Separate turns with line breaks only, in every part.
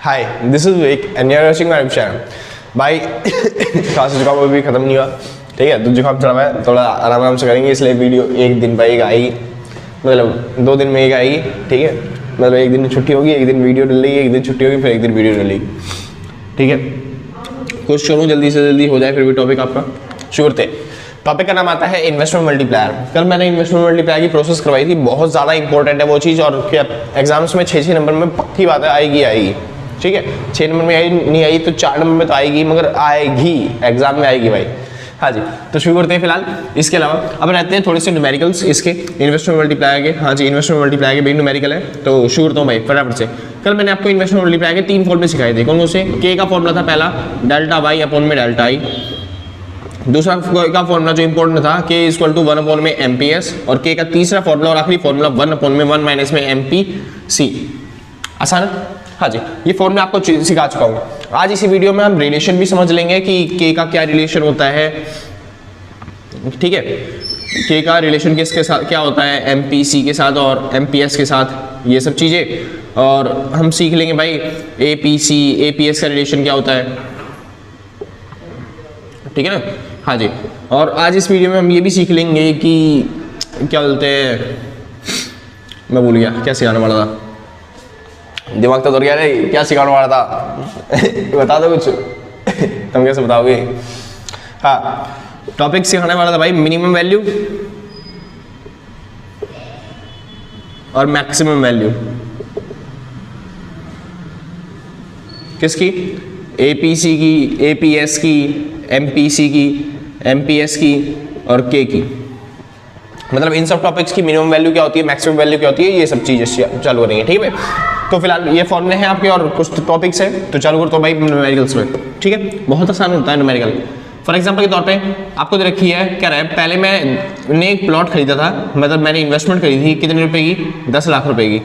Hi, this is Vik and you are watching my channel. भाई खांसी जुकाम अभी खत्म नहीं हुआ, ठीक है, तो जुकाम चढ़ा हुआ है, थोड़ा आराम से करेंगे, इसलिए वीडियो एक दिन पर एक आएगी, मतलब 2 दिन में एक आएगी, ठीक है, मतलब एक दिन छुट्टी होगी, एक दिन वीडियो डलेगी, एक दिन छुट्टी होगी, फिर एक दिन वीडियो डलेगी, ठीक है। कोशिश करूँ जल्दी से जल्दी हो जाए, फिर भी टॉपिक आपका शुरू थे। टॉपिक का नाम आता है इन्वेस्टमेंट मल्टीप्लायर। कल मैंने इन्वेस्टमेंट मल्टीप्लायर की प्रोसेस करवाई थी, बहुत ज़्यादा इंपॉर्टेंट है वो चीज़, और क्या एग्जाम्स में 6 नंबर में पक्की बात है आएगी, ठीक है। 6 नंबर में आई नहीं आई तो 4 नंबर में तो आएगी, मगर आएगी, एग्जाम में आएगी भाई। हाँ जी, तो शुरू करते हैं फिलहाल। इसके अलावा अब रहते हैं थोड़े से न्यूमेरिकल्स इसके इन्वेस्टमेंट मल्टीप्लायर के। हाँ जी, इन्वेस्टमेंट मल्टीप्लायर के भी न्यूमेरिकल है, तो शुरू करता हूँ भाई फटाफट से। कल मैंने आपको इन्वेस्टमेंट मल्टीप्लायर के 3 फॉर्मूले सिखाए थे। कौन से? के का फॉर्मूला था पहला, डेल्टा वाई अपॉन में डेल्टा आई। दूसरा का फॉर्मूला जो इंपॉर्टेंट था, के इक्वल टू 1 अपॉन में एमपीएस, और के का तीसरा फॉर्मूला और आखिरी फॉर्मूला 1 अपॉन में 1 माइनस में एमपीसी। आसान है? हाँ जी, ये फॉर्मूला आपको सिखा चुका हूँ। आज इसी वीडियो में हम रिलेशन भी समझ लेंगे कि के का क्या रिलेशन होता है, ठीक है, के का रिलेशन किसके साथ क्या होता है, एमपीसी के साथ और एमपीएस के साथ, ये सब चीज़ें। और हम सीख लेंगे भाई एपीसी एपीएस का रिलेशन क्या होता है, ठीक है ना। हाँ जी, और आज इस वीडियो में हम ये भी सीख लेंगे कि क्या बोलते हैं, मैं भूल गया क्या सिखाने वाला था, दिमाग तो दौड़ गया रे, क्या सिखाने वाला था बता दो कुछ तुम कैसे बताओगे। हाँ, टॉपिक सिखाने वाला था भाई मिनिमम वैल्यू और मैक्सिमम वैल्यू किसकी, एपीसी की, एपीएस की, एमपीसी की, एमपीएस की और के की। मतलब इन सब टॉपिक्स की मिनिमम वैल्यू क्या होती है, मैक्सिमम वैल्यू क्या होती है, ये सब चीजें चालू करेंगे, ठीक है। तो फिलहाल ये फॉर्मूले हैं आपके और कुछ टॉपिक्स हैं, तो चालू करता हूँ भाई न्यूमेरिकल्स में, ठीक है। बहुत आसान होता है न्यूमेरिकल। फॉर एग्जाम्पल के तौर पे आपको दे रखी है, क्या रहा है, पहले मैंने एक प्लॉट खरीदा था, मतलब मैंने इन्वेस्टमेंट करी थी कितने रुपए की, 10 लाख रुपए की।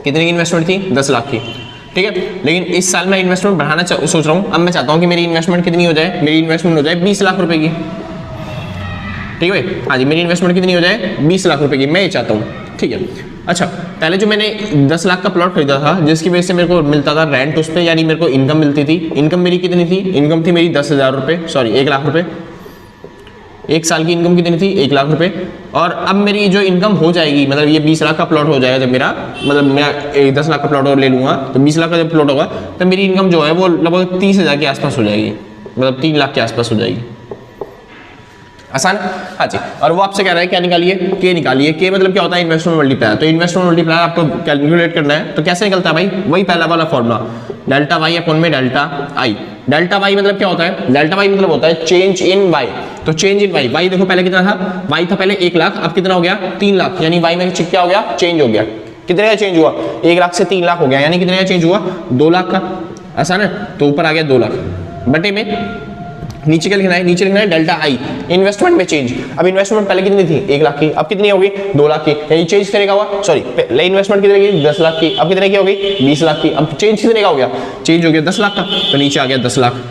कितने की इन्वेस्टमेंट थी? 10 लाख की, ठीक है। लेकिन इस साल मैं इन्वेस्टमेंट बढ़ाना सोच रहा हूँ। अब मैं चाहता हूँ कि मेरी इन्वेस्टमेंट कितनी हो जाए, मेरी इन्वेस्टमेंट हो जाए 20 लाख रुपए की, ठीक है भाई। हाँ जी, मेरी इन्वेस्टमेंट कितनी हो जाए, 20 लाख रुपए की, मैं ये चाहता हूँ, ठीक है। अच्छा, पहले जो मैंने 10 लाख का प्लॉट खरीदा था, जिसकी वजह से मेरे को मिलता था रेंट उस पर, यानी मेरे को इनकम मिलती थी। इनकम मेरी कितनी थी? इनकम थी मेरी 10,000 रुपये, सॉरी 1 लाख रुपये। एक साल की इनकम कितनी थी? 1 लाख रुपये। और अब मेरी जो इनकम हो जाएगी, मतलब ये 20 लाख का प्लॉट हो जाएगा जब मेरा, मतलब मैं 10 लाख का प्लॉट और ले लूँगा, तो 20 लाख का जब प्लॉट होगा तो मेरी इनकम जो है वो लगभग 30,000 के आसपास हो जाएगी, मतलब 3 लाख के आसपास हो जाएगी। आसान? हाँ जी। और वो आपसे कह रहा है क्या निकालिए, के निकालिए। के मतलब क्या होता है? Investment multiplier. तो इन्वेस्टमेंट मल्टीप्लायर आपको कैलकुलेट करना है, तो कैसे निकलता है भाई? वही पहला वाला फॉर्मूला, डेल्टा वाई अपॉन में डेल्टा आई। डेल्टा वाई मतलब क्या होता है? डेल्टा वाई मतलब होता है चेंज इन वाई। तो चेंज इन वाई, वाई देखो पहले कितना था, वाई था पहले 1 लाख, अब कितना हो गया? 3 लाख, यानी वाई में क्या हो गया? चेंज हो गया। कितने का चेंज हुआ? 1 लाख से 3 लाख हो गया, यानी कितने का चेंज हुआ? 2 लाख का। आसान है? तो ऊपर आ गया 2 लाख बटे में नीचे क्या लिखना है? नीचे लिखना है डेल्टा आई, इन्वेस्टमेंट में चेंज। अब इन्वेस्टमेंट पहले कितनी थी? 1 लाख की, अब कितनी होगी? 2 लाख की, यानी चेंज कितने का हुआ? सॉरी, पहले इन्वेस्टमेंट कितने की? 10 लाख की, अब कितने की हो गई? 20 लाख की। अब चेंज कितने का हो गया? चेंज हो गया 10 लाख का, तो नीचे आ गया 10 लाख।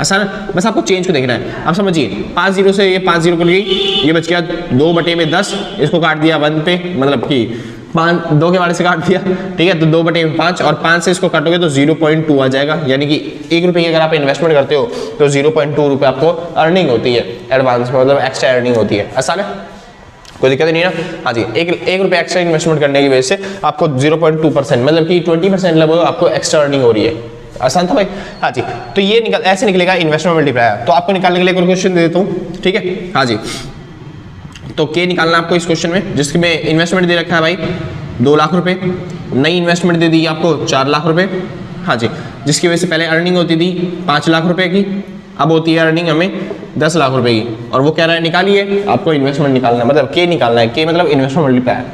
आसान है? बस आपको चेंज को देखना है। अब समझिए, 5 जीरो से ये 5 जीरो को गई, ये बच गया 2 बटे में 10, इसको काट दिया 1 पे, मतलब कि 2 के बारे से काट दिया, ठीक है। तो 2 बटे में 5, और 5 से इसको काटोगे तो 0.2 आ जाएगा, यानी कि 1 रुपये की अगर आप इन्वेस्टमेंट करते हो तो 0.2 रुपये आपको अर्निंग होती है एडवांस में, मतलब एक्स्ट्रा अर्निंग होती है। आसान है? कोई दिक्कत नहीं ना? हाँ जी, एक रुपये एक्स्ट्रा इन्वेस्टमेंट करने की वजह से आपको 0.2%, मतलब कि 20% लगभग आपको एक्स्ट्रा अर्निंग हो रही है। आसान था भाई? हाँ जी, तो ये ऐसे निकलेगा इन्वेस्टमेंट मल्टीप्लायर। तो आपको निकालने के लिए एक क्वेश्चन दे देता हूँ, ठीक है। हाँ जी, तो के निकालना आपको इस क्वेश्चन में, जिसकी में इन्वेस्टमेंट दे रखा है भाई 2 लाख रुपए, नई इन्वेस्टमेंट दे दी आपको 4 लाख रुपए। हाँ जी, जिसकी वजह से पहले अर्निंग होती थी 5 लाख रुपए की, अब होती है अर्निंग हमें 10 लाख रुपए की। और वो कह रहा है निकालिए, आपको इन्वेस्टमेंट निकालना है, मतलब के निकालना है। के मतलब इन्वेस्टमेंट मल्टीप्लायर।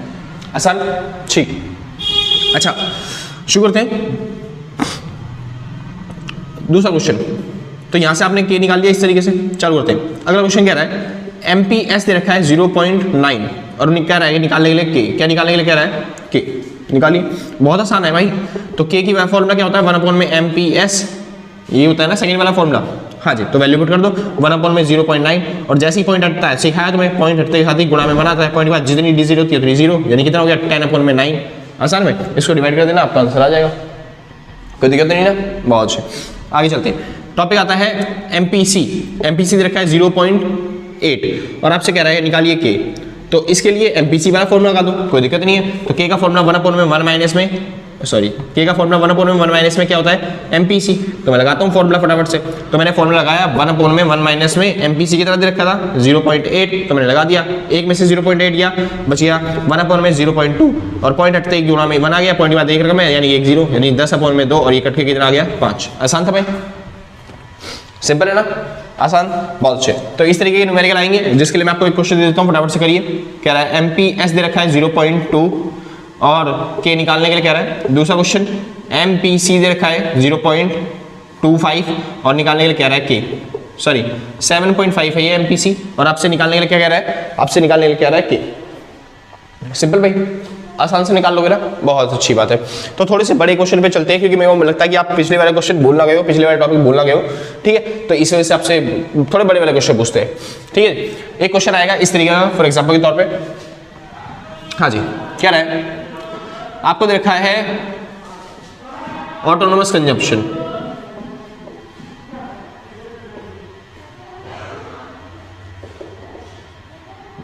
आसान? ठीक। अच्छा, शुरू करते हैं दूसरा क्वेश्चन। तो यहां से आपने के निकाल लिया, इस तरीके से चालू करते हैं। अगला क्वेश्चन कह रहा है एमपीएस दे रखा है 0.9, और कह रहा है निकालने के लिए के। क्या निकालने के लिए कह रहा है? के। निकालिए, बहुत आसान है भाई। तो के की फॉर्मूला क्या होता है? 1 अपॉन में एमपीएस, ये होता है ना सेकंड वाला फॉर्मूला। हाँ जी, तो वैल्यू पुट कर दो 1 अपॉन में 0.9, और जैसे ही पॉइंट हटता है, सिखाया तुम्हें, पॉइंट हटते के साथ ही गुणा में बनाता है, पॉइंट के बाद जितनी डिजिट होती है उतनी 0, यानी कितना हो गया? 10 अपॉन में 9, आसान में, इसको डिवाइड कर देना, आपका आंसर आ जाएगा, कोई दिक्कत नहीं ना। बहुत अच्छे, आगे चलते हैं। टॉपिक आता है एमपीसी। एमपीसी दे रखा है 0.8 और आपसे कह रहा है निकालिए के। तो इसके लिए एमपीसी वाला फॉर्मूला लगा दो, कोई दिक्कत नहीं है। तो के का फॉर्मूला 1/1 माइनस में, सॉरी के का फॉर्मूला 1/1 माइनस में क्या होता है, एमपीसी। तो मैं लगाता हूँ फॉर्मूला फटाफट से। तो मैंने फॉर्मूला लगाया 1/1 माइनस में एमपीसी की तरह दे रखा था 0.8, तो मैंने लगा दिया, एक में से 0.8 गया, बच गया 1/में 0.2 और पॉइंट हटते एक गुणा में 1 आ गया, पॉइंट के बाद 1 रकम है यानी 1 0, यानी 10/2 और ये कट के कितना आ गया 5। आसान था भाई, सिंपल है ना, आसान, बहुत अच्छे। तो इस तरीके के न्यूमेरिकल आएंगे, जिसके लिए मैं आपको एक क्वेश्चन दे देता हूँ, फटाफट से करिए। कह रहा है एमपीएस दे रखा है 0.2 और के निकालने के लिए कह रहा है। दूसरा क्वेश्चन एमपीसी दे रखा है 0.25 और निकालने के लिए कह रहा है के, सॉरी 7.5 है ये एमपीसी और आपसे निकालने के लिए क्या कह रहा है, आपसे निकालने के लिए कह रहा है के। सिंपल भाई, आसान से निकाल लोगे ना, बहुत अच्छी बात है। तो थोड़े से बड़े क्वेश्चन पे चलते हैं, क्योंकि मेरे को लगता है कि आप पिछले वाले क्वेश्चन भूलना गए हो, पिछले वाले टॉपिक भूलना गए हो, ठीक है। तो इस वजह से आपसे थोड़े बड़े वाले क्वेश्चन पूछते हैं, ठीक है। एक क्वेश्चन आएगा इस तरीके का, फॉर एग्जाम्पल के तौर पे, हाँ जी, क्या रहा है, आपको देखा है ऑटोनोमस कंजम्पशन,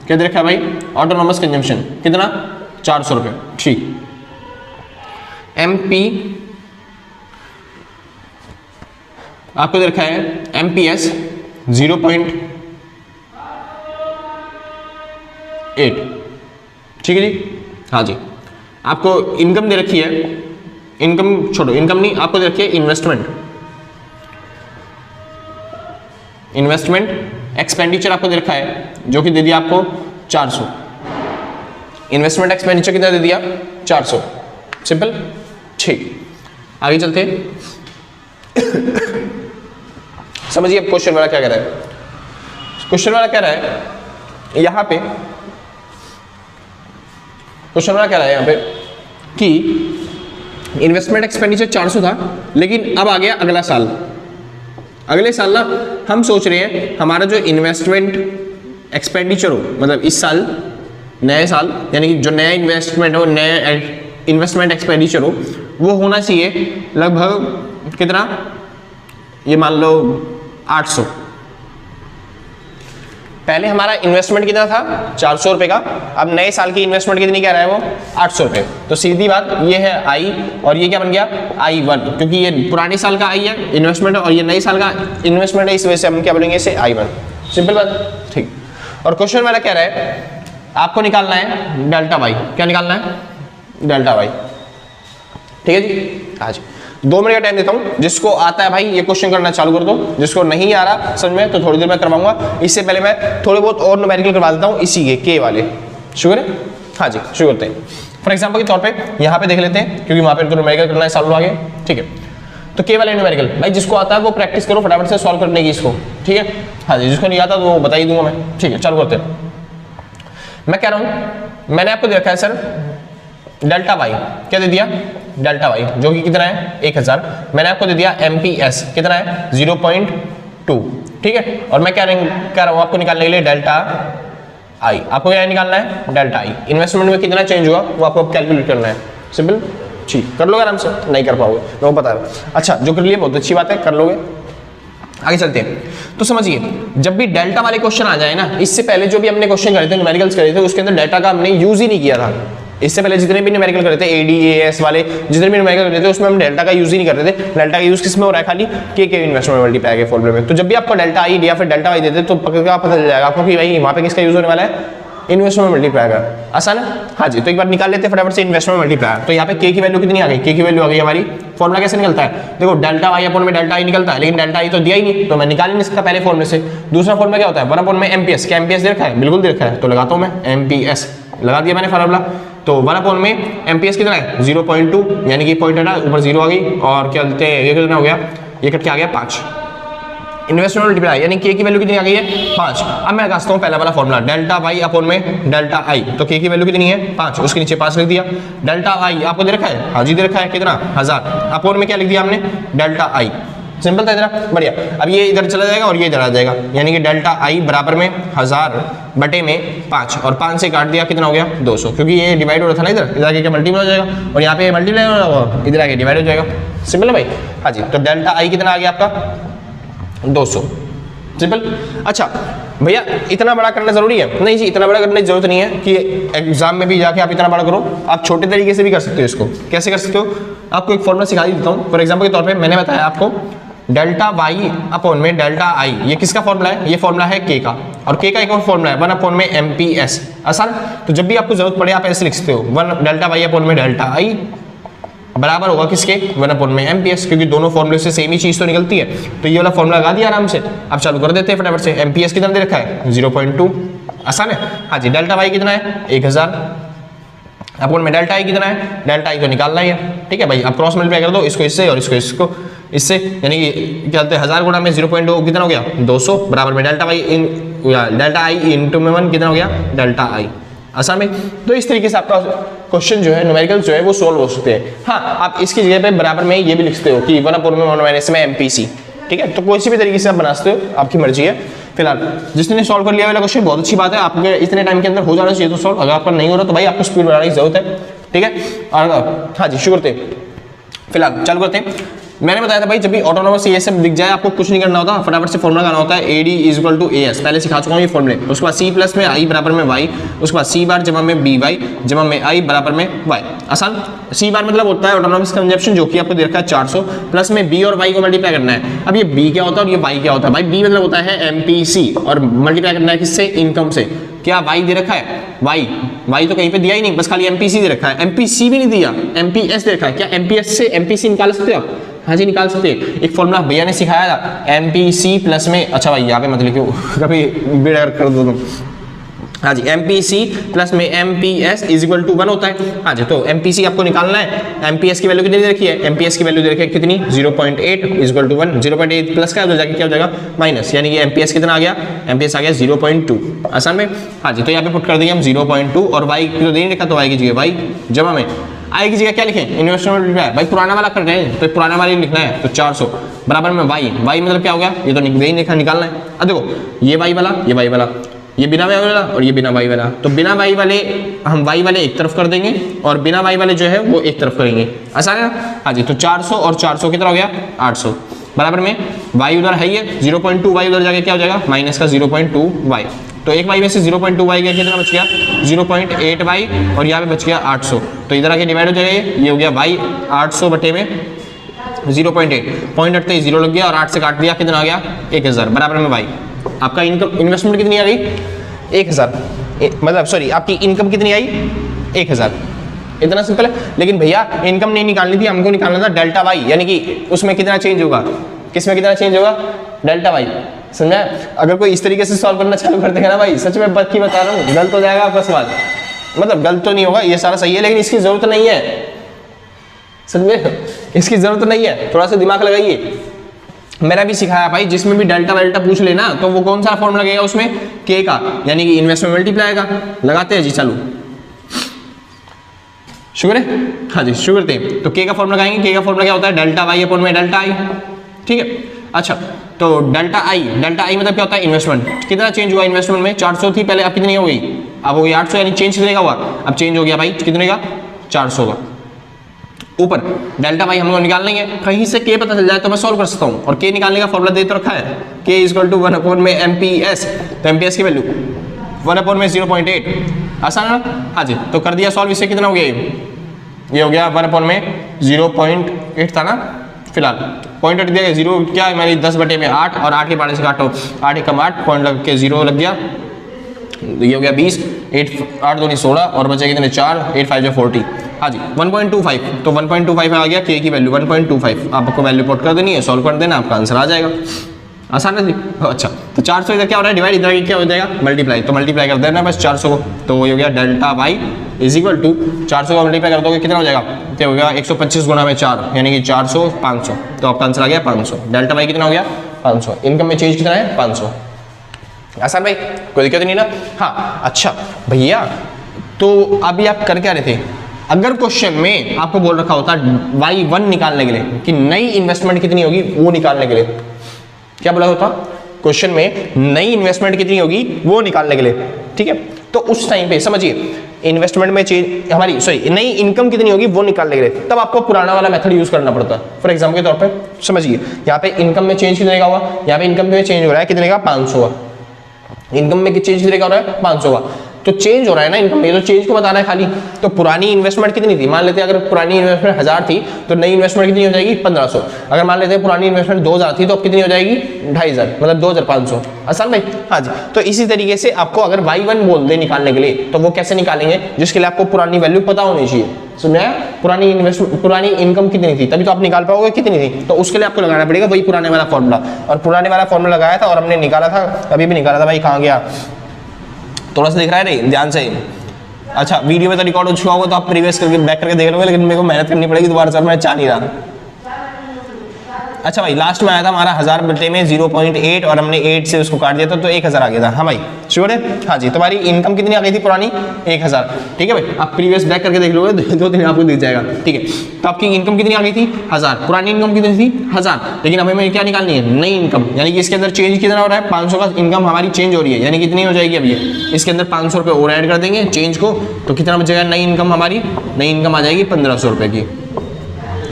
क्या देखा है भाई, ऑटोनोमस कंजम्पशन कितना, 400 रुपये, ठीक। एमपी आपको दे रखा है एमपीएस 0.8, ठीक है जी, हाँ जी। आपको इनकम दे रखी है, इनकम छोड़ो, इनकम नहीं, आपको दे रखी है इन्वेस्टमेंट, इन्वेस्टमेंट एक्सपेंडिचर आपको दे रखा है जो कि दे दिया आपको 400, इन्वेस्टमेंट एक्सपेंडिचर कितना दे दिया 400, सिंपल, ठीक। आगे चलते हैं, समझिए अब क्वेश्चन वाला क्या कह रहा है। क्वेश्चन वाला कह रहा है यहां पे, क्वेश्चन वाला कह रहा है यहां पे कि इन्वेस्टमेंट एक्सपेंडिचर 400 था, लेकिन अब आ गया अगला साल। अगले साल ना हम सोच रहे हैं हमारा जो इन्वेस्टमेंट एक्सपेंडिचर हो, मतलब इस साल नए साल यानी कि जो नया इन्वेस्टमेंट हो, नया इन्वेस्टमेंट एक्सपेंडिचर हो, वो होना चाहिए लगभग कितना, ये मान लो 800। पहले हमारा इन्वेस्टमेंट कितना था 400 रुपए का, अब नए साल की इन्वेस्टमेंट कितनी कह रहा है वो 800 रुपए। तो सीधी बात ये है आई और ये क्या बन गया I1, क्योंकि ये पुराने साल का आई है इन्वेस्टमेंट और ये नए साल का इन्वेस्टमेंट है, इस वजह से हम क्या बोलेंगे इसे I1, सिंपल बात, ठीक। और क्वेश्चन वाला कह रहा है आपको निकालना है डेल्टा वाई, क्या निकालना है डेल्टा वाई, ठीक है जी। आज 2 मिनट का टाइम देता हूं, जिसको आता है भाई ये क्वेश्चन करना चालू कर दो, जिसको नहीं आ रहा समझ में तो थोड़ी देर में करवाऊंगा। इससे पहले मैं थोड़े बहुत और न्यूमेरिकल करवा देता हूं इसी के वाले, शुरू करें, हाँ जी शुरू करते हैं। फॉर एग्जाम्पल के तौर पे यहाँ पे देख लेते हैं, क्योंकि वहाँ पे तो न्यूमेरिकल करना है चालू आगे, ठीक है। तो के वाले न्यूमेरिकल भाई जिसको आता है वो प्रैक्टिस करो फटाफट से सॉल्व करने की इसको, ठीक है, हाँ जी। जिसको नहीं आता तो वो बता ही दूंगा मैं, ठीक है, चालू करते हैं। मैं कह रहा हूँ मैंने आपको दे रखा है सर डेल्टा वाई, क्या दे दिया डेल्टा वाई, जो कि कितना है 1000। मैंने आपको दे दिया एमपीएस कितना है 0.2, ठीक है। और मैं कह रहा हूँ आपको निकालने के लिए डेल्टा आई, आपको क्या निकालना है डेल्टा आई। इन्वेस्टमेंट में कितना चेंज हुआ वो आपको कैलकुलेट करना है, सिंपल, ठीक, कर लोगे आराम से, नहीं कर पाओगे मेरे को पता है। अच्छा, जो कर लिए बहुत अच्छी बात है, कर लोगे। आगे चलते हैं, तो समझिए जब भी डेल्टा वाले क्वेश्चन आ जाए ना, इससे पहले जो भी हमने क्वेश्चन करे थे न्यूमेरिकल्स करे थे उसके अंदर डेल्टा का हमने यूज ही नहीं किया था। इससे पहले जितने भी न्यूमेरिकल करे थे ADAS वाले जितने भी न्यूमेरिकल करे थे उसमें हम डेल्टा का यूज ही नहीं करते थे। डेल्टा का यूज किसमें हो रहा है खाली के इन्वेस्टमेंट मल्टीप्लाई के फॉर्मूले में। तो जब भी आपको डेल्टा आई या फिर डेल्टा वाई देते तो पक्का पता चल जाएगा आपको कि भाई वहाँ पे किसका यूज होने वाला है इन्वेस्टमेंट मल्टीप्लाई का। आसान है, हाँ जी। तो एक बार निकाल लेते हैं फटाफट से इन्वेस्टमेंट मल्टीप्लाई। तो यहाँ पे के की वैल्यू कितनी आ गई, के की वैल्यू आ गई हमारी, फॉर्मूला कैसे निकलता है देखो डेल्टा वाई अपॉन में डेल्टा आई निकलता है, लेकिन डेल्टा आई तो दिया ही नहीं तो मैं निकाल ही नहीं सकता पहले फॉर्मूले से। दूसरा फॉर्मूला क्या होता है 1 अपॉन में एमपीएस, क्या एमपीएस दे रखा है बिल्कुल दे रखा है, तो लगाता हूँ मैं एमपीएस, लगा दिया मैंने फॉर्मूला। तो 1 अपॉन में एमपीएस कितना है 0.2, यानी कि पॉइंट हटा ऊपर 0 आ गई, और क्या बोलते हैं ये कितना हो गया, ये कट के आ गया 5। इन्वेस्टमेंट मल्टीप्लाई यानी के की वैल्यू कितनी आ गई है 5। अब मैं लगाता हूँ पहला वाला फॉर्मूला डेल्टा वाई अपॉन में डेल्टा आई, तो के की वैल्यू कितनी है 5, उसके नीचे 5 लिख दिया। डेल्टा आई आपको दे रखा है, हाँ जी दे रखा है, कितना 1000, अपॉन में क्या लिख दिया हमने डेल्टा आई, सिंपल था इतना, बढ़िया। अब ये इधर चला जाएगा और ये इधर आ जाएगा, यानी कि डेल्टा आई बराबर में 1000 बटे में 5, और 5 से काट दिया कितना हो गया 200, क्योंकि ये डिवाइड हो रहा था ना, इधर आके क्या मल्टीप्लाई हो जाएगा, और यहाँ पे मल्टीप्लाई हो रहा, इधर आके डिवाइड हो जाएगा। सिंपल है भाई। हाँ जी, तो डेल्टा आई कितना आ गया आपका 200। सिंपल। अच्छा भैया इतना बड़ा करना जरूरी है? नहीं जी, इतना बड़ा करने की जरूरत नहीं है कि एग्जाम में भी जाके आप इतना बड़ा करो, आप छोटे तरीके से भी कर सकते हो इसको। कैसे कर सकते हो? आपको एक फॉर्मूला सिखा देता हूँ। फॉर एग्जाम्पल के तौर पे मैंने बताया आपको डेल्टा वाई अपॉन में डेल्टा आई, ये किसका फॉर्मूला है? ये फॉर्मूला है के का, और के का एक और फॉर्मूला है 1 अपॉन में एमपीएस। आसान। तो जब भी आपको जरूरत पड़े आप ऐसे लिख सकते हो 1 डेल्टा वाई अपॉन में डेल्टा आई बराबर होगा किसके 1 अपॉन में एमपीएस, क्योंकि दोनों फॉर्मूले से सेम ही चीज तो निकलती है। तो ये वाला फॉर्मूला लगा दिया आराम से। अब चालू कर देते हैं फटाफट से। एमपीएस कितना दे रखा है 0.2। आसान है। हाँ जी, डेल्टा वाई कितना है 1000 अपॉन में डेल्टा आई कितना है, डेल्टा आई तो निकालना ही है। ठीक है भाई, अब क्रॉस मल्टीप्लाई कर दो, इसको इससे और इसको इससे, यानी कि क्या बोलते हैं 1000 गुणा में 0.2 कितना हो गया 200 बराबर में delta Y delta I into में 1 कितना हो गया डेल्टा आई। आसान में। तो इस तरीके से आपका क्वेश्चन जो है न्यूमेरिकल जो है वो सोल्व हो सकते हैं। हाँ, आप इसकी जगह पे बराबर में ये भी लिख सकते हो कि 1 अपॉन में 1 माइनस में एमपीसी। ठीक है, तो कोई सी भी तरीके से आप बना सकते हो, आपकी मर्जी है। फिलहाल जिसने सॉल्व कर लिया वाला क्वेश्चन बहुत अच्छी बात है, आपके इतने टाइम के अंदर हो जाना चाहिए तो सॉल्व। अगर आपका नहीं हो रहा तो भाई आपको स्पीड बढ़ाने की जरूरत है। ठीक है, और हाँ जी शुरू करते हैं। फिलहाल चालू करते हैं। मैंने बताया था भाई जब भी ऑटोनोमस ये सब दिख जाए आपको कुछ नहीं करना होता, फटाफट से फॉर्मूला लगाना होता है AD = AS। पहले सिखा चुका हूँ ये फॉर्मूले। उसके बाद C प्लस में I बराबर में Y, उसके बाद C बार जमा में BY जमा में I बराबर में Y। आसान। C बार मतलब होता है ऑटोनोमस कंजप्शन, जो कि आपको दे रखा है 400, प्लस में B और Y को मल्टीप्लाई करना है। अब ये B क्या होता है और ये Y क्या होता है? भाई B मतलब होता है MPC और मल्टीप्लाई करना है किससे? इनकम से। क्या Y दे रखा है? Y तो कहीं पे दिया ही नहीं, बस खाली MPC दे रखा है। MPC भी नहीं दिया, MPS दे रखा है। क्या MPS से MPC निकाल सकते हो आप? हाँ जी निकाल सकते हैं। एक फॉर्मूला भैया ने सिखाया था MPC प्लस में, अच्छा भाई यहाँ पे मत लिखो कभी बेड़ा कर दो तुम। हाँ जी, MPC प्लस में MPS = 1 होता है। हाँ जी, तो MPC आपको निकालना है। MPS की वैल्यू कितनी दे रखी है? MPS की वैल्यू दे रखी है कितनी 0.8 = 1। 0.8 प्लस का जाके क्या हो जाएगा माइनस, यानी कि MPS कितना आ गया? MPS आ गया 0.2। आसान में। हाँ जी, तो यहाँ पे पुट कर देंगे हम 0.2 और Y तो दे नहीं रखा, तो Y की जगह Y जमा में आई की जगह क्या लिखें? इन्वेस्टमेंट लिखना है भाई, पुराना वाला कर रहे हैं तो पुराना वाला लिखना है। तो 400 बराबर में Y मतलब क्या हो गया? ये तो नहीं लिखा, निकालना है। अब देखो ये Y वाला, ये Y वाला, ये बिना Y वाला और ये बिना Y वाला। तो बिना Y वाले हम Y वाले एक तरफ कर देंगे और बिना Y वाले जो है वो एक तरफ करेंगे। आसान है ना? हाँ जी, तो 400 और 400 कितना हो गया 800 बराबर में Y उधर है ये 0.2, Y उधर जाके क्या हो जाएगा माइनस का 0.2 Y। तो एक Y में से 0.2 Y गया, कितना बच गया 0.8 Y, और यहाँ पे बच गया 800। तो इधर आके डिवाइड हो जाएगा, ये हो गया Y 800 बटे में 0.8, पॉइंट हटते ही 0 लग गया और 8 से काट दिया, कितना आ गया 1000 बराबर में Y। आपका इनकम इन्वेस्टमेंट कितनी आ गई 1000, मतलब सॉरी आपकी इनकम कितनी आई 1000। इतना सिंपल है। लेकिन भैया इनकम नहीं निकालनी थी, हमको निकालना था डेल्टा वाई, यानी कि उसमें कितना चेंज होगा, किसमें कितना चेंज होगा डेल्टा वाई। समझा? अगर कोई इस तरीके से सॉल्व करना चालू कर देगा ना भाई, सच में बच्ची बता रहा हूँ गलत हो जाएगा आपका सवाल। मतलब गलत तो नहीं होगा, ये सारा सही है, लेकिन इसकी जरूरत नहीं है। समझ में? इसकी जरूरत नहीं है, थोड़ा सा दिमाग लगाइए। मैंने भी सिखाया भाई, जिसमें भी डेल्टा वेल्टा पूछ लेना तो वो कौन सा फॉर्मूला लगेगा उसमें के का, यानी कि इन्वेस्टमेंट मल्टीप्लाई का। लगाते हैं जी, चालू शुक्र है। हाँ जी शुरू करते हैं। तो के का फॉर्मूला लगाएंगे। के का फॉर्मूला क्या होता है डेल्टा वाई अपॉन में डेल्टा आई। ठीक है, अच्छा तो डेल्टा आई मतलब क्या होता है इन्वेस्टमेंट। कितना चेंज हुआ इन्वेस्टमेंट में? 400 थी पहले, अब कितनी हो गई? अब हो गई 800, यानी चेंज कितने का हुआ? अब चेंज हो गया भाई कितने का 400 का। ऊपर डेल्टा वाई हमको निकालना है, कहीं से के पता चल जाए तो मैं सॉल्व कर सकता हूँ। और के निकालने का फॉर्मूला दे तो रखा है, के = 1 अपॉन में एमपीएस। तो एमपीएस की वैल्यू 1 अपॉन में 0.8। आसान है ना? हाँ जी, तो कर दिया सॉल्व। इससे कितना हो गया? ये हो गया 1 अपॉन में 0.8 था ना, फिलहाल पॉइंट हट दिया। 0 क्या है मेरी 10 बटे में 8, और 8 के बारे से काटो, 8 एकम 8, पॉइंट लग के 0 लग गया। ये हो गया 20, 8 2 16 और बचे कितने 4, 8 5 40। हाँ जी 1.25, तो 1.25 आ गया के की वैल्यू 1.25। आपको वैल्यू पुट कर देनी है, सॉल्व कर देना, आपका आंसर आ जाएगा। आसान है जी। अच्छा तो 400 इधर क्या हो रहा है डिवाइड, इधर क्या हो जाएगा मल्टीप्लाई। तो मल्टीप्लाई कर देना बस 400 को, तो ये हो गया डेल्टा वाई = 400 का मल्टीप्लाई कर दोगे कितना हो जाएगा? क्या हो गया 125 गुणा में 4, यानी कि 400 500। तो आपका आंसर आ गया 500। डेल्टा वाई कितना हो गया 500। इनकम में चेंज कितना है 500। आसान भाई, कोई दिक्कत नहीं ना? हाँ अच्छा भैया, तो अभी आप कर क्या रहे थे? अगर क्वेश्चन में आपको बोल रखा होता Y1 निकालने के लिए कि नई इन्वेस्टमेंट कितनी होगी वो निकालने के लिए, क्या बोला होता क्वेश्चन में, नई इन्वेस्टमेंट कितनी होगी वो निकालने के लिए, ठीक है। तो उस टाइम पे समझिए इन्वेस्टमेंट में चेंज हमारी नई इनकम कितनी होगी वो निकालने के लिए, तब आपको पुराना वाला मेथड यूज करना पड़ता है। फॉर एग्जांपल के तौर पे समझिए, यहाँ पे इनकम में चेंज कितने का हुआ, यहाँ पे इनकम में चेंज हो रहा है कितने का, 500 का। इनकम में चेंज कितने का हो रहा है, 500 का। तो चेंज हो रहा है ना इनकम में, तो चेंज को बताना है खाली। तो पुरानी इन्वेस्टमेंट कितनी थी, मान लेते हैं अगर पुरानी इन्वेस्टमेंट 1000 थी तो नई इन्वेस्टमेंट कितनी हो जाएगी 1500। अगर मान लेते हैं पुरानी इन्वेस्टमेंट 2000 थी तो अब कितनी हो जाएगी 2500, मतलब 2500। आसान भाई, हाँ जी। तो इसी तरीके से आपको अगर Y1 बोल दे निकालने के लिए तो वो कैसे निकालेंगे, जिसके लिए आपको पुरानी वैल्यू पता होनी चाहिए। सुना है, पुरानी इन्वेस्टमेंट, पुरानी इनकम कितनी थी तभी तो आप निकाल पाओगे कितनी थी। तो उसके लिए आपको लगाना पड़ेगा वही पुराने वाला फॉर्मूला, और पुराने वाला फॉर्मूला लगाया था और हमने निकाला था, अभी भी निकाला था भाई, कहाँ गया, थोड़ा सा दिख रहा है नहीं, ध्यान से। अच्छा वीडियो में तो रिकॉर्ड हो चुका होगा तो आप प्रीवियस करके बैक करके देख लोगे, लेकिन मेरे को मेहनत करनी पड़ेगी दोबारा से, मैं चाह नहीं रहा। अच्छा भाई लास्ट में आया था हमारा 1000 बटे में 0.8 और हमने 8 से उसको काट दिया था तो 1000 आ गया था। हाँ भाई श्योर है, हाँ जी। तुम्हारी इनकम कितनी आ गई थी पुरानी, 1000, ठीक है भाई। आप प्रीवियस बैक करके देख लोगे 2-3 आपको दिख जाएगा, ठीक है। तो आपकी इनकम कितनी आ गई थी 1000, पुरानी इनकम कितनी थी 1000, लेकिन हमें क्या निकालनी है, नई इनकम, यानी कि इसके अंदर चेंज कितना हो रहा है, 500 का इनकम हमारी चेंज हो रही है, यानी कितनी हो जाएगी अभी, इसके अंदर 500 रुपये और ऐड कर देंगे चेंज को, तो कितना बचेगा नई इनकम हमारी, नई इनकम आ जाएगी 1500 रुपये की।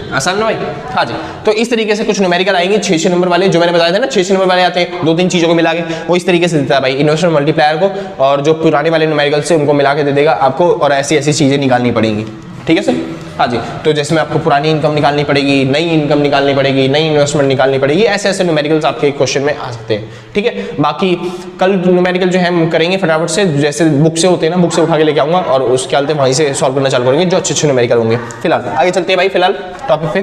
आसान ना भाई, हाँ जी। तो इस तरीके से कुछ न्यूमेरिकल आएंगे 6 नंबर वाले, जो मैंने बताया था ना 6 नंबर वाले आते हैं, 2-3 चीजों को मिला के वो इस तरीके से देता है भाई, इन्वेस्टमेंट मल्टीप्लायर को, और जो पुराने वाले न्यूमेरिकल से उनको मिला के दे देगा आपको, और ऐसी ऐसी चीजें निकालनी पड़ेंगी, ठीक है सर। हाँ जी, तो जैसे में आपको पुरानी इनकम निकालनी पड़ेगी, नई इनकम निकालनी पड़ेगी, नई इन्वेस्टमेंट निकालनी पड़ेगी, ऐसे ऐसे न्यूमेरिकल्स आपके क्वेश्चन में आ सकते हैं, ठीक है। बाकी कल न्यूमेरिकल जो है हम करेंगे फटाफट से, जैसे बुक से होते हैं ना, बुक से उठा के लेके आऊंगा और उसके चलते वहीं से सॉल्व करना चालू करेंगे जो अच्छे अच्छे न्यूमेरिकल होंगे। फिलहाल आगे चलते हैं भाई, फिलहाल टॉपिक पे,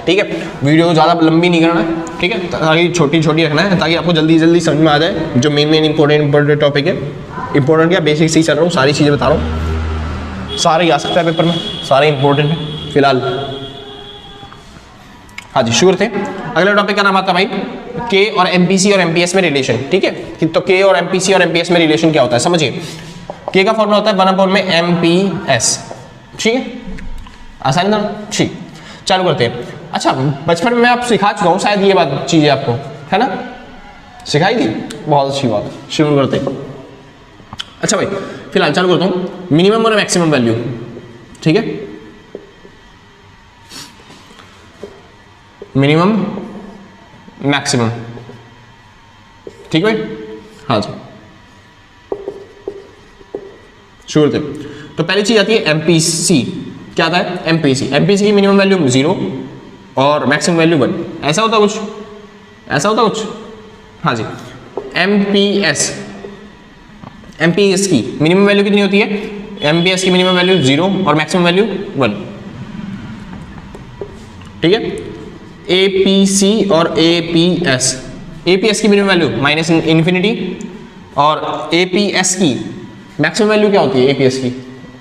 ठीक है। वीडियो को ज़्यादा लंबी नहीं करना है, ठीक है, ताकि छोटी छोटी रखना है, ताकि आपको जल्दी जल्दी समझ में आ जाए जो मेन इंपॉर्टेंट टॉपिक है। इंपॉर्टेंट क्या, बेसिक से ही चल रहा हूँ, सारी चीज़ें बता रहा हूँ, सारे ही आ सकता है पेपर में, सारे इंपॉर्टेंट है फिलहाल। हाँ जी शुरू थे। अगला टॉपिक का नाम आता है भाई के और एमपीसी और एमपीएस में रिलेशन, ठीक है। तो के और एमपीसी और एमपीएस में रिलेशन क्या होता है समझिए। के का फॉर्मूला होता है 1/, में एमपीएस, ठीक है, आसान ना, ठीक। चालू करते हैं। अच्छा बचपन में आप सिखा चुका हूँ शायद ये बात चीजें आपको, है ना, सिखाई थी, बहुत अच्छी बात। शुरू करते हैं। अच्छा भाई फिलहाल चालू करता हूँ, मिनिमम और मैक्सिमम वैल्यू, ठीक है, मिनिमम मैक्सिमम, ठीक है भाई, हाँ जी शुरू करते हैं। तो पहली चीज आती है एमपीसी, क्या आता है एमपीसी, एमपीसी की मिनिमम वैल्यू 0 और मैक्सिमम वैल्यू 1, ऐसा होता कुछ, ऐसा होता कुछ, हाँ जी। एमपीएस, एमपीएस की मिनिमम वैल्यू कितनी होती है, एमपीएस की मिनिमम वैल्यू 0 और मैक्सिमम वैल्यू 1, ठीक है। एपीसी और एपीएस, एपीएस की मिनिमम वैल्यू -∞ और एपीएस की मैक्सिमम वैल्यू क्या होती है, एपीएस की,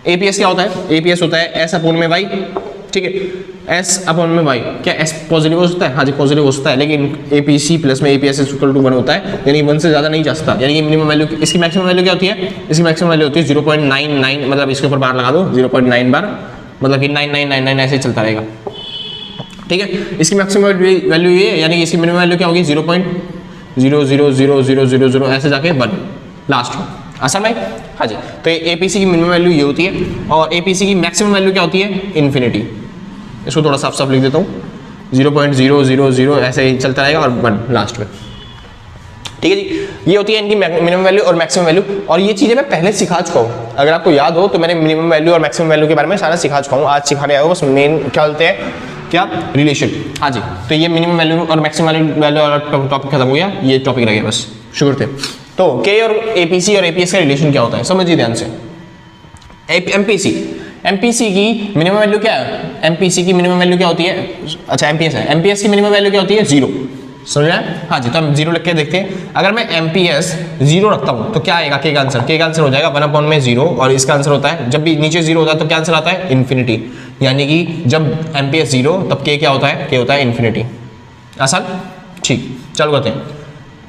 एपीएस क्या होता है, एपीएस होता है एस अपॉन में वाई, ठीक है, एस अपॉन में वाई, क्या एस पॉजिटिव हो सकता है, हाँ जी पॉजिटिव हो सकता है, लेकिन एपीसी प्लस में एपीएस इक्वल टू 1 होता है, यानी 1 से ज़्यादा नहीं जा सकता, यानी कि मिनिमम वैल्यू, इसकी मैक्सिमम वैल्यू क्या होती है, इसकी मैक्सिमम वैल्यू होती है 0.99, मतलब इसके ऊपर बार लगा दो 0.9 बार, मतलब कि 9999 ऐसे चलता रहेगा, ठीक है। इसकी मैक्सिमम वैल्यू ये, यानी कि इसकी मिनिमम वैल्यू क्या होगी 0.000000 ऐसे जाके 1 लास्ट में, आसान भाई, हाँ जी। तो एपीसी की मिनिमम वैल्यू ये होती है और एपीसी की मैक्सिमम वैल्यू क्या होती है, इन्फिनिटी। इसको थोड़ा साफ साफ लिख देता हूँ, 0.000 ऐसे ही चलता रहेगा और 1 लास्ट में, ठीक है जी। ये होती है इनकी मिनिमम वैल्यू और मैक्सिमम वैल्यू, और ये चीज़ें मैं पहले सिखा चुका हूँ, अगर आपको याद हो तो मैंने मिनिमम वैल्यू और मैक्सिमम वैल्यू के बारे में सारा सिखा चुका हूँ, आज सिखाने आया हूँ, बस मेन क्या बोलते हैं, क्या रिलेशन, हाँ जी। तो ये मिनिमम वैल्यू और मैक्सिमम वैल्यू और टॉपिक खत्म हो गया, ये टॉपिक रह गया बस, शुरू करते हैं। तो के और एपीसी और एपीएस का रिलेशन क्या होता है समझिए ध्यान से। एमपीसी, एमपीसी की मिनिमम वैल्यू क्या है, एमपीसी की मिनिमम वैल्यू क्या होती है, अच्छा एमपीएस है, एमपीएस की मिनिमम वैल्यू क्या होती है 0, समझ रहे हैं, हाँ जी। तो हम 0 लिख के देखते हैं, अगर मैं एमपीएस 0 रखता हूँ तो क्या आएगा, के का आंसर हो जाएगा 1 में 0, और इसका आंसर होता है, जब भी नीचे 0 होता है तो क्या आंसर आता है, इन्फिनिटी, यानी कि जब एमपीएस 0 तब के क्या होता है, के होता है इन्फिनिटी, आसान, ठीक। चालू करते हैं,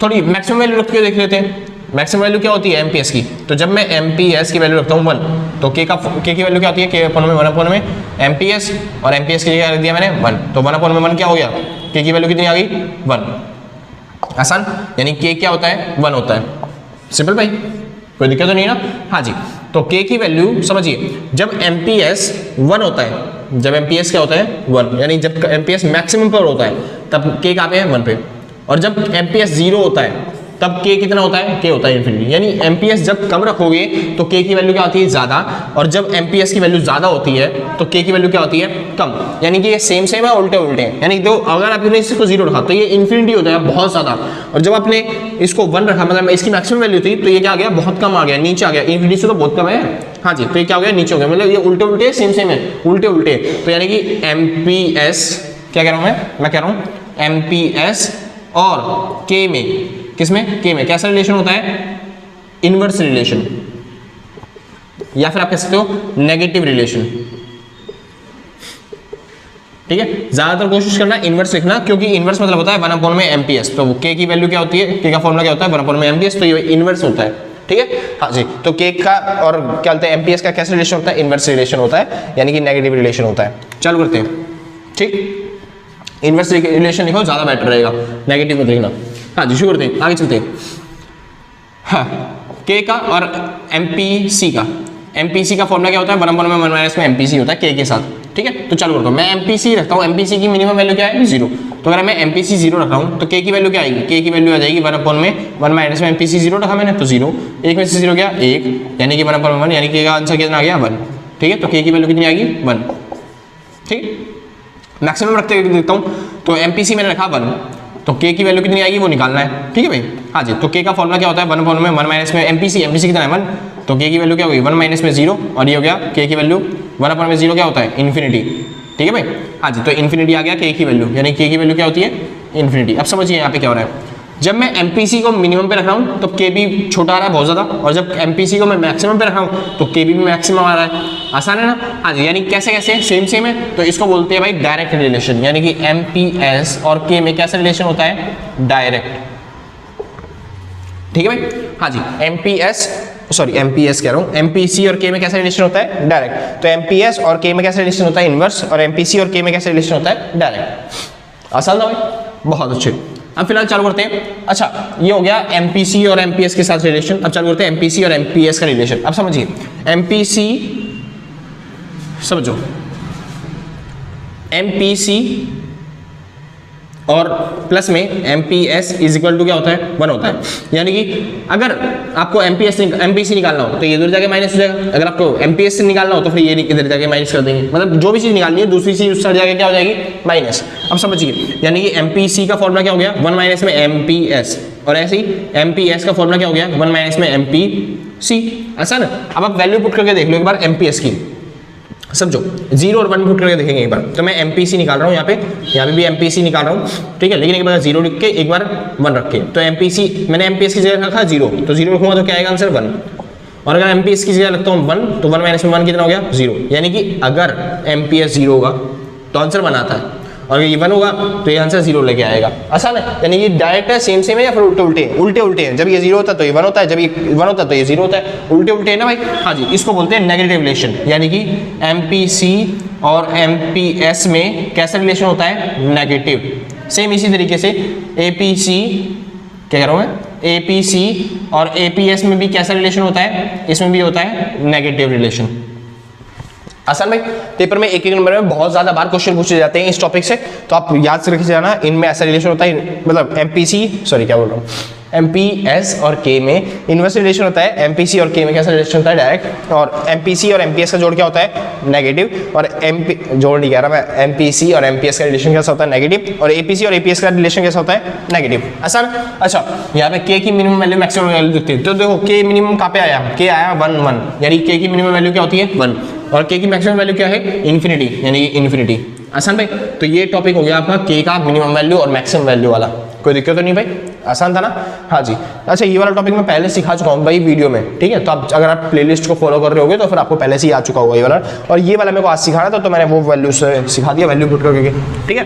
थोड़ी मैक्सिमम वैल्यू रख के देख लेते हैं। मैक्सिमम वैल्यू क्या होती है एमपीएस की, तो जब मैं एमपीएस की वैल्यू रखता हूँ 1 तो के की वैल्यू क्या होती है, के अपॉन में 1 में एमपीएस, और एमपीएस की जगह रख दिया मैंने 1, तो 1/1 क्या हो गया, के की वैल्यू कितनी आ गई 1। आसान, यानी के क्या होता है 1 होता है। सिंपल भाई, कोई दिक्कत तो नहीं ना। हाँ जी, तो के की वैल्यू समझिए, जब एमपीएस 1 होता है, जब एमपीएस क्या होता है 1, यानी जब एमपीएस मैक्सिमम पर होता है तब के कहाँ पे है 1 पे, और जब एमपीएस 0 होता है तब के कितना होता है, के होता है इन्फिनिटी। यानी एमपीएस जब कम रखोगे तो के की वैल्यू क्या होती है ज़्यादा, और जब एमपीएस की वैल्यू ज़्यादा होती है तो के की वैल्यू क्या होती है कम। यानी कि ये सेम सेम है, उल्टे उल्टे हैं। यानी तो अगर आपने इसको 0 रखा तो ये इन्फिनिटी हो जाएगा बहुत ज़्यादा, और जब आपने इसको 1 रखा, मतलब इसकी मैक्सिमम वैल्यू थी, तो ये क्या आ गया, बहुत कम आ गया, नीचे आ गया, इन्फिनिटी से तो बहुत कम है। हाँ जी, तो ये क्या हो गया, नीचे हो गया, मतलब ये उल्टे उल्टे सेम सेम है, उल्टे उल्टे। तो यानी कि एमपीएस क्या कह रहा हूँ मैं कह रहा हूँ एमपीएस और के में, किसमें, के में कैसा रिलेशन होता है, इनवर्स रिलेशन, या फिर आप कह सकते हो नेगेटिव रिलेशन। ठीक है, ज्यादातर कोशिश करना इनवर्स लिखना, क्योंकि इनवर्स मतलब होता है 1 में एमपीएस। तो के की वैल्यू क्या होती है, के का फॉर्मूला क्या होता है 1 में एमपीएस, तो ये इनवर्स होता है। ठीक है, हाँ जी, तो के का और क्या बोलते हैं एमपीएस का कैसा रिलेशन होता है, इनवर्स रिलेशन होता है, यानी कि नेगेटिव रिलेशन होता है। चालू करते हैं। ठीक, इनवर्स रिलेशन लिखो, ज्यादा बेटर रहेगा, नेगेटिव मत लिखना। हाँ जी, शुरू करते हैं, आगे चलते हैं। हाँ, के का और एमपीसी का, एमपीसी का फॉर्मूला क्या होता है 1 में 1 में एमपीसी होता है के के साथ। ठीक है, तो चालू करता हूँ, मैं एमपीसी रखता हूँ, एमपीसी की मिनिमम वैल्यू क्या है 0। तो अगर मैं एमपीसी 0 रख रहा हूँ तो के की वैल्यू क्या आएगी, के की वैल्यू आ जाएगी 1 में 1 में एमपीसी 0 रखा मैंने तो 0, 1 में से 0 गया 1, यानी कि 1/1, यानी कि आंसर कितना आ गया 1। ठीक है, तो के की वैल्यू कितनी आएगी 1। ठीक, मैक्सिमम रखते हुए देखता हूँ, तो एमपीसी मैंने रखा 1, तो के की वैल्यू कितनी आएगी वो निकालना है। ठीक है भाई, हाँ जी, तो के का फॉर्मूला क्या होता है 1 में 1 में एमपीसी, एमपीसी कितना है 1, तो के की वैल्यू क्या होगी 1 में 0, और ये हो गया के की वैल्यू 1 में 0 क्या होता है इन्फिनिटी। ठीक है भाई, हाँ जी, तो इन्फिनिटी आ गया के की वैल्यू, यानी के की वैल्यू क्या होती है इन्फिनिटी। अब समझिए यहाँ पे क्या हो रहा है, जब मैं एमपीसी को मिनिमम पे रख रहा हूँ तो के भी छोटा आ रहा है बहुत ज़्यादा, और जब एमपीसी को मैं मैक्सिमम पे रख रहा हूँ तो के भी मैक्सिमम आ रहा है। आसान है ना। हाँ जी, यानी कैसे कैसे सेम सेम है, तो इसको बोलते हैं भाई डायरेक्ट रिलेशन, यानी कि एमपीएस और के में कैसा रिलेशन होता है, डायरेक्ट। ठीक है भाई, हाँ जी, एमपीएस कह रहा हूँ, एमपीसी और के में कैसा रिलेशन होता है, डायरेक्ट। तो एमपीएस और के में कैसा रिलेशन होता है, इनवर्स, और एमपीसी और के में कैसा रिलेशन होता है, डायरेक्ट। आसान था भाई, बहुत अच्छे। अब फिलहाल चालू करते हैं। अच्छा, ये हो गया एमपीसी और एमपीएस के साथ रिलेशन। अब चालू करते हैं एमपीसी और एमपीएस का रिलेशन। अब समझिए, एमपीसी समझो, एमपीसी और प्लस में एमपीएस इज इक्वल टू क्या होता है 1 होता है। यानी कि अगर आपको एमपीसी निकालना हो तो ये इधर जाके माइनस हो जाएगा, अगर आपको एमपीएस से निकालना हो तो फिर ये इधर जाके माइनस कर देंगे, मतलब जो भी चीज़ निकालनी है दूसरी चीज़ उस साइड जाके क्या हो जाएगी माइनस। अब समझिए, यानी कि एमपीसी का फॉर्मूला क्या हो गया 1 में एमपीएस, और ऐसे ही एमपीएस का फॉर्मूला क्या हो गया 1 में एमपीसी। आसान है। अब आप वैल्यू पुट करके देख लो एक बार एमपीएस की, समझो 0 और 1 पुट करके देखेंगे एक बार। तो मैं एमपीसी निकाल रहा हूँ, यहाँ पे भी एमपीसी निकाल रहा हूँ। ठीक है, लेकिन एक बार 0 लिख के एक बार 1 रख के, तो एमपीसी मैंने एमपीएस की जगह रखा 0, तो 0 रखूँगा तो क्या आएगा आंसर 1। और अगर एमपीएस की जगह लगता हूँ 1, तो 1 में 1 कितना हो गया 0। यानी कि अगर एमपीएस 0 होगा तो आंसर 1 आता है, और ये 1 होगा तो ये आंसर 0 लेके आएगा। आसान है। यानी ये डायरेक्ट है, सेम सेम है, या फिर उल्टे उल्टे हैं, उल्टे उल्टे हैं। जब ये 0 होता है तो ये 1 होता है, जब ये 1 होता है तो ये 0 होता है, उल्टे उल्टे है ना भाई। हाँ जी, इसको बोलते हैं नेगेटिव रिलेशन। यानी कि एमपीसी और एमपीएस में कैसा रिलेशन होता है, नेगेटिव। सेम इसी तरीके से एपीसी, क्या कह रहा हूँ मैं, एपीसी और एपीएस में भी कैसा रिलेशन होता है, इसमें भी होता है नेगेटिव रिलेशन। आसान भाई, पेपर में एक नंबर में बहुत ज्यादा बार क्वेश्चन पूछे जाते हैं इस टॉपिक से, तो आप याद से रखे जाना। इनमें ऐसा रिलेशन होता है, मतलब एमपीएस और के में इनवर्स रिलेशन होता है, एमपीसी और के में कैसा रिलेशन होता है, डायरेक्ट। और एमपीसी और एमपीएस का जोड़ क्या होता है, नेगेटिव। और जोड़ नहीं कह रहा मैं, एमपीसी और एमपीएस का रिलेशन कैसा होता है, नेगेटिव। और एपीसी और एपीएस का रिलेशन कैसा होता है, नेगेटिव। आसान। अच्छा, यहाँ पे के की मिनिमम वैल्यू मैक्सिमम वैल्यू दिखती है, तो देखो के मिनिमम कहाँ पे आया, के आया 1, यानी के की मिनिमम वैल्यू क्या होती है 1, और के की मैक्सिमम वैल्यू क्या है, इन्फिनिटी, यानी कि इन्फिनिटी। आसान भाई, तो ये टॉपिक हो गया आपका के का मिनिमम वैल्यू और मैक्सिमम वैल्यू वाला। कोई दिक्कत तो नहीं भाई, आसान था ना। हाँ जी। अच्छा, ये वाला टॉपिक मैं पहले सिखा चुका हूँ भाई वीडियो में, ठीक है। तो आप अगर आप प्लेलिस्ट को फॉलो कर रहे होगे तो फिर आपको पहले से ही आ चुका होगा ये वाला। और ये वाला मेरे को आज सिखाना था, तो मैंने वो वैल्यू से सिखा दिया, वैल्यू पुट करके, ठीक है।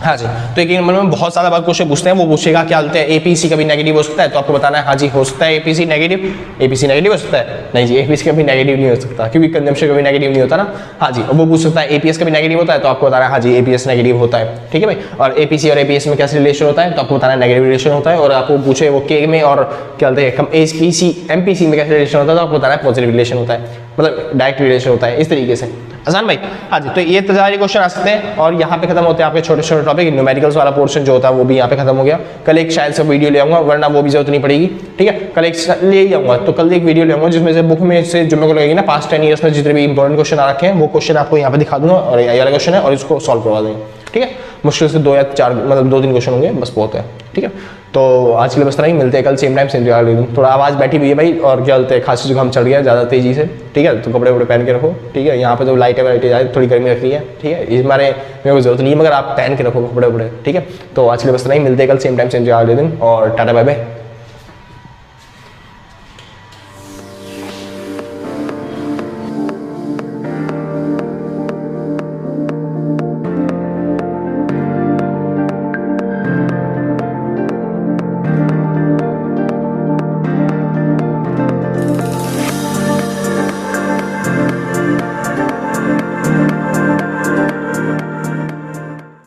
हाँ जी, तो एक नंबर में बहुत सारा बात क्वेश्चन पूछते हैं, वो पूछेगा क्या बोलते हैं एपीसी कभी नेगेटिव हो सकता है, तो आपको बताना है हाँ जी हो सकता है एपीसी नेगेटिव हो सकता है, नहीं जी एपीसी कभी नेगेटिव नहीं हो सकता क्योंकि कंजम्पशन कभी नेगेटिव नहीं होता ना। हाँ जी, वो पूछ सकता है एपीएस कभी नेगेटिव होता है, तो आपको बताना है हाँ जी एपीएस नेगेटिव होता है, ठीक है भाई। और एपीसी और एपीएस में कैसे रिलेशन होता है, तो आपको बताना है नेगेटिव रिलेशन होता है। और आपको पूछे वो के में और क्या बोलते हैं एपीसी एमपीसी में कैसे रिलेशन होता है, तो आपको बताना है पॉजिटिव रिलेशन होता है, मतलब डायरेक्ट रिलेशन होता है, इस तरीके से। आसान भाई। हाँ जी, तो ये तजारी क्वेश्चन आ सकते हैं और यहाँ पे खत्म होते हैं आपके छोटे छोटे टॉपिक। न्यूमेरिकल्स वाला पोर्शन जो होता है वो भी यहाँ पे खत्म हो गया। कल एक शायद से वीडियो ले आऊंगा, वरना वो भी जरूरत नहीं पड़ेगी, ठीक है। कल एक ले ही आऊंगा, तो कल एक वीडियो ले आऊंगा जिसमें से बुक में से जो मेरे को लगेगी ना पास्ट 10 ईयर्स में जितने भी इंपॉर्टेंट क्वेश्चन आ रखे हैं वो क्वेश्चन आपको यहाँ पे दिखा दूंगा और ये वाला क्वेश्चन है और इसको सॉल्व करवा देंगे, ठीक है। मुश्किल से 2 या 4 मतलब 2-3 क्वेश्चन होंगे, बस बहुत है, ठीक है। तो आज के लिए बस इतना ही, मिलते हैं कल सेम टाइम सेम जगह। थोड़ा आवाज़ बैठी हुई है भाई और क्या बोलते हैं खांसी जुकाम चढ़ गया ज़्यादा तेजी से, ठीक है। तो कपड़े वपड़े पहन के रखो, ठीक है। यहाँ पे तो लाइटें वाइटें थोड़ी गर्मी रख रही है, ठीक है। इस मारे मेरे को जरूरत नहीं है मगर आप पहन के रखो कपड़े वपड़े, ठीक है। तो आज के लिए बस इतना ही, मिलते हैं कल सेम टाइम सेम जगह अगले दिन और टाटा बाय बाय।